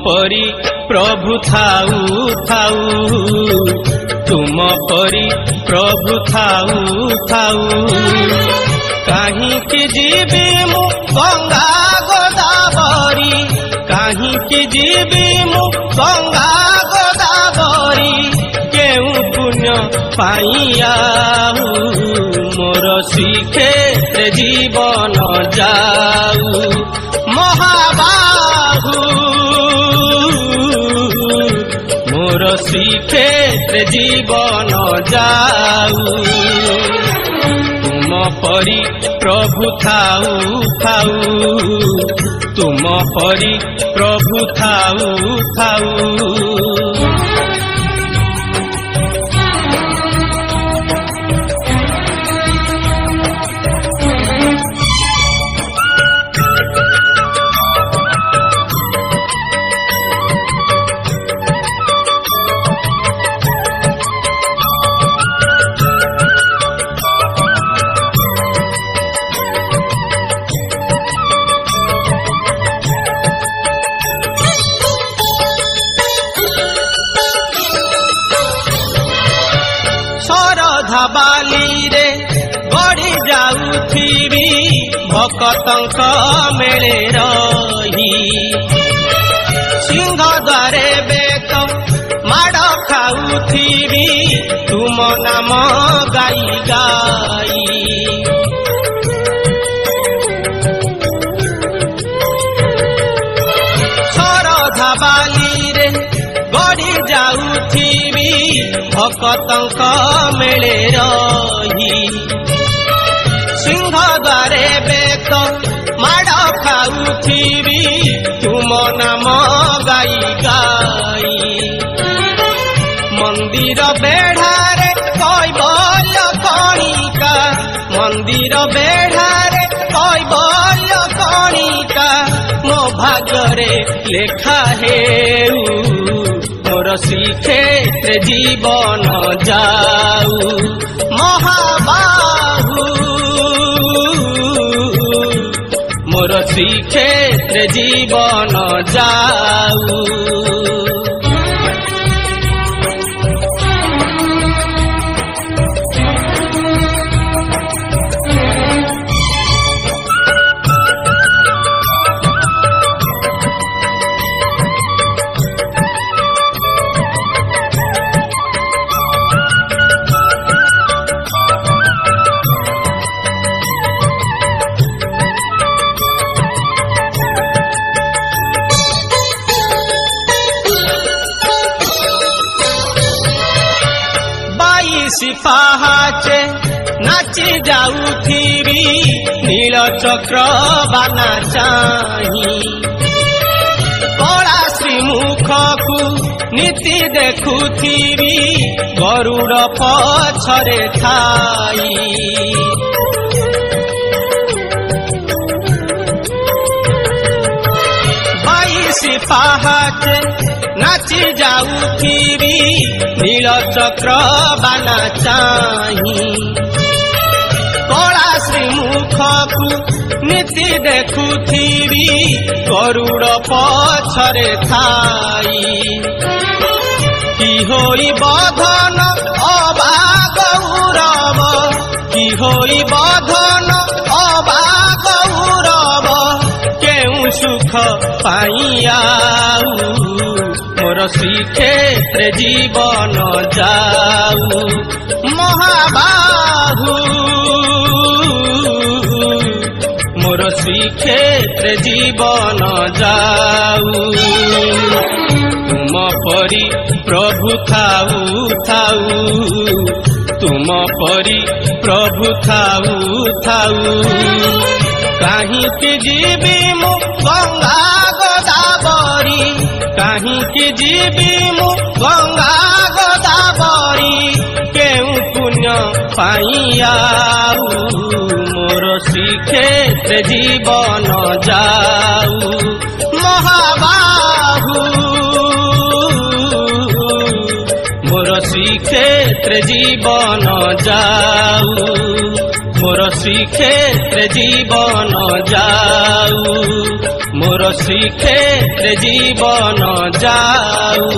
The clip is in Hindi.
परी प्रभु थाऊ थाऊ तुम परी प्रभु थाऊ थाऊ काहींकि जीवी मु गंगा गोदावरी काहींकि जीवी मु गंगा गोदावरी केउ पुण्य पाइया मोर श्रीक्षेत्र जीवन जाऊ महाबाहु मोर श्रीक्षेत्र जीवन जाऊ तुम परी प्रभु थाऊ थाऊ तुम परी प्रभु थाऊ थाऊ बाली रे बढ़ी जाऊथिबी भक्तंक मेले रही सिंह द्वारे बेत माड़ खाऊथिबी तुम नाम गाई गाई शरधा बाली रे बढ़ी जाऊथिबी भक्तंक मेले रही सिंह द्वारे बेत माड़ खाऊथिबी तुम नाम गाई गाई मंदिर बेढ़ारे कैबल्य कणिका मंदिर बेढ़ारे कैबल्य कणिका मो भाग्ୟରେ लेखा हेउ मोर श्रीक्षेत्र जीवन जाऊ महाबाहु मोर श्रीक्षेत्र जीवन जाऊ पाहाचे नाची जाऊथिबी नील चक्र बाना चाही कला श्रीमुख को नीति देखुथिबी गरुड़ पछरे थाई बाईसी पाहाचे नाची जाऊथिबी नील चक्र बाना चाही कला श्रीमुख को नीति देखुथिबी गरुड़ पछरे थाई कि होई बधन अबा गौरव कि होई बधन अबा गौरव केउ सुख पाइयाऊ मोर श्रीक्षेत्र जीवन जाऊ महाबाहु मोर श्रीक्षेत्र जीवन जाऊ तुम परी प्रभु थाऊ थाऊ तुम परी प्रभु थाऊ थाऊ काहींकि जीवी मु गंगा गोदावरी काहींकि जीवी मु गंगा गोदावरी केउ पुण्य पाइयाऊ मोर श्रीक्षेत्र जीवन जाऊ महाबाहु मोर श्रीक्षेत्र जीवन जाऊ मोर श्रीक्षेत्र जीवन जाऊ मोर ଶ୍ରୀକ୍ଷେତ୍ରେ ଜୀବନ ଯାଉ।